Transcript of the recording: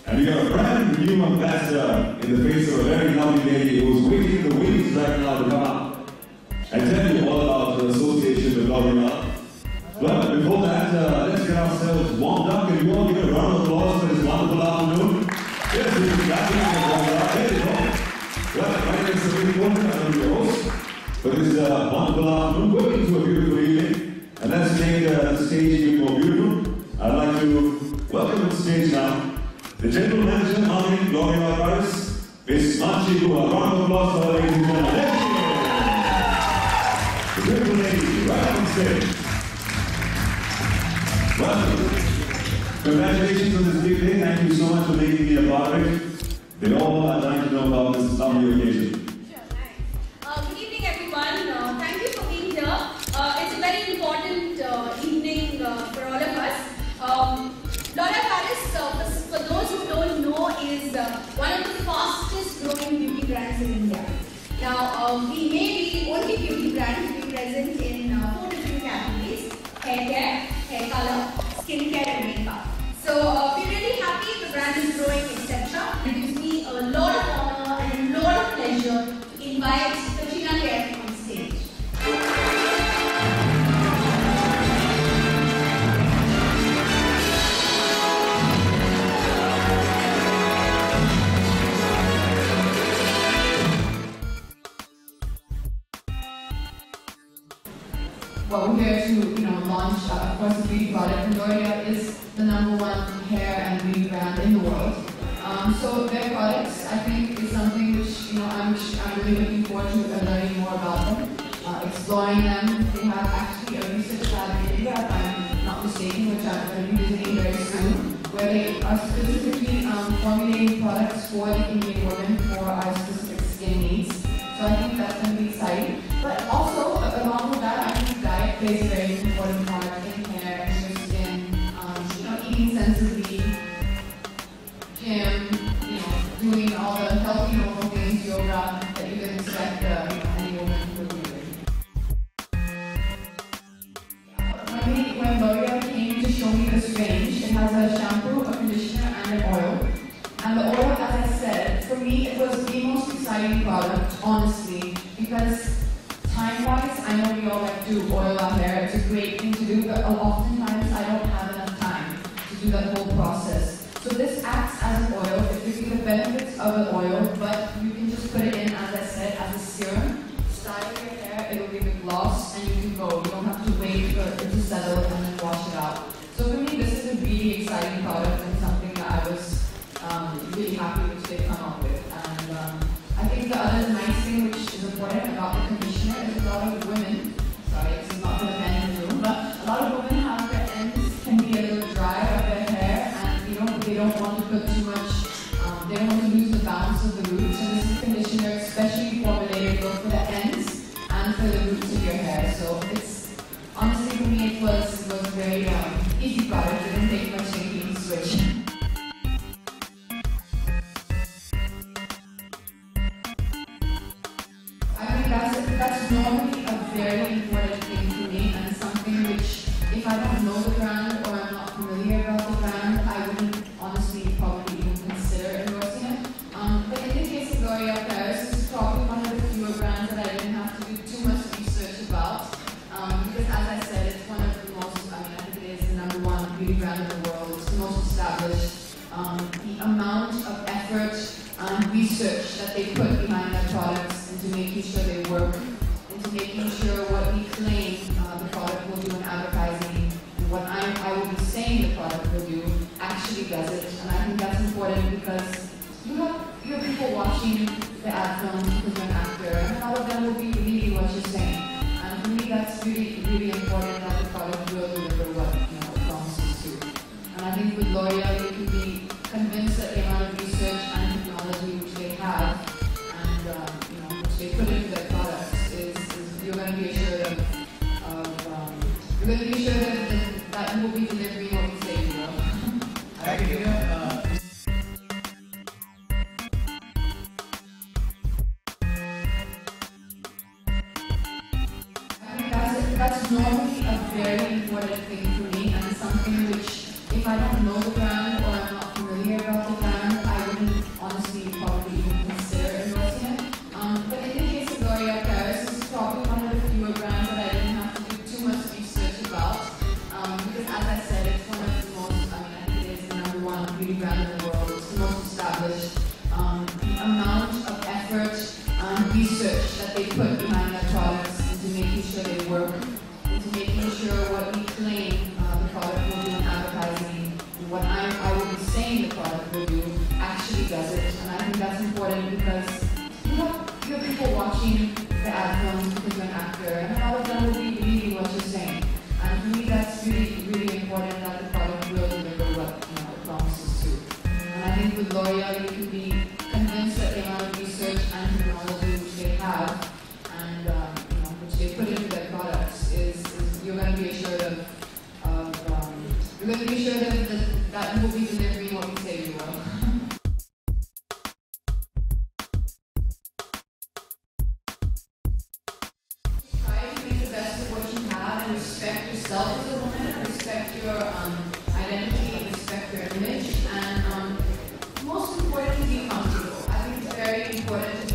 And we got a brand new ambassador in the face of a very lovely lady who's waiting in the wings right now to come up and tell you all about her association with Loreal. But before that, let's get ourselves warmed up. Can you all give a round of applause for this wonderful afternoon? Yes, this is Katrina. There you go. Well, my name is Katrina Kaif. I'm your host for this wonderful afternoon. We're into a beautiful evening. And let's make the stage even more beautiful. I'd like to welcome to the stage now the General Manager Marketing Loreal Paris, Miss Manchi. A round of applause for her, ladies and gentlemen. The beautiful lady right on stage. Well, congratulations on this big day. Thank you so much for making me a part of it. They all I'd like to know about this lovely occasion. Sure, nice. Good evening, everyone. Thank you for being here. It's a very important evening for all of us. Loreal Paris, for those who don't know, is one of the fastest growing beauty brands in India. Now, we may be the only beauty brand to be present in 4 different categories: hair care, hair color, skin care and makeup. So we're really happy the brand is growing, etc. It gives me a lot of honor and a lot of pleasure to invite Katrina Kaif on stage. Well, we're here to, launch, of course, a beauty product. And Loreal is the #1 hair and beauty brand in the world. So their products, I think, is something which, I'm really looking forward to learning more about them, exploring them. They have actually a research lab in India, if I'm not mistaken, which I'm going to be visiting very soon, where they are specifically formulating products for the Indian women for our specific skin needs. So I think that's going to be exciting. But also, along with that, I think diet plays a very important part in hair and your skin. Eating sensibly, gym, doing all the healthy normal things, yoga, that you can expect any woman to do. When Loreal came to show me this range, it has a shampoo, a conditioner, and an oil. And the oil, as I said, for me, it was the most exciting product, honestly, because time-wise, I know we all like to oil our hair. It's a great thing to do, but oftentimes I don't have enough time to do that whole process. So this acts as an oil. It gives you the benefits of an oil, but you can just put it in, as I said, as a serum. Style your hair, it will give it gloss, and you can go. You don't have to wait for it to settle and then wash it out. So for me, this is a really exciting product and something that I was really happy which they come up with. And I think the other nice thing which is important about the conditioner is a lot of women, sorry, this is not for the men in the room, but a lot of women have their ends can be a little dry of their hair, and they don't want to put too much, they don't want to lose the balance of the roots. And this is conditioner especially formulated both for the ends and for the roots of your hair. So it's honestly for me it was a very easy product. It didn't take much thinking to switch. That's normally a very important thing to me, and something which, if I don't know the brand or I'm not familiar about the brand, I wouldn't honestly probably even consider endorsing it. But in the case of Loreal Paris, this is probably one of the fewer brands that I didn't have to do too much research about, because as I said, it's one of the most, I think it is the #1 beauty brand in the world. It's the most established. The amount of effort and research that they put behind their products into making sure they work, into making sure what we claim the product will do in advertising, and what I will be saying the product will do, actually does it. And I think that's important because you have people watching the ad films because you're an actor, and a lot of them will be believing what you're saying. And for me, that's really, really important that the product will deliver what it promises to. And I think with Loreal, you can be convinced that the amount of research and technology which they have, and which they put into their products, is you're going to be assured that you will be delivering what you say you will. Thank you. That's normally a very important thing for me, and something which, if I don't know the brand or I'm not familiar about the brand, beauty brand in the world. It's the most established. The amount of effort and research that they put behind their products into making sure they work, into making sure what we claim the product will do in advertising, and what I will be saying the product will do actually does it. And I think that's important because you have people watching the ad films because you're an actor, and a lot of them will be believing what you're saying. And for me, that's really, really important that the product will deliver what it promises to. And I think with L'Oreal, you can be convinced that the amount of research and technology which they have and which they put into their products is you're going to be assured of you're going to be assured that you will be delivering what you say you will. Respect yourself as a woman, respect your identity, respect your image, and most importantly, be comfortable. I think it's very important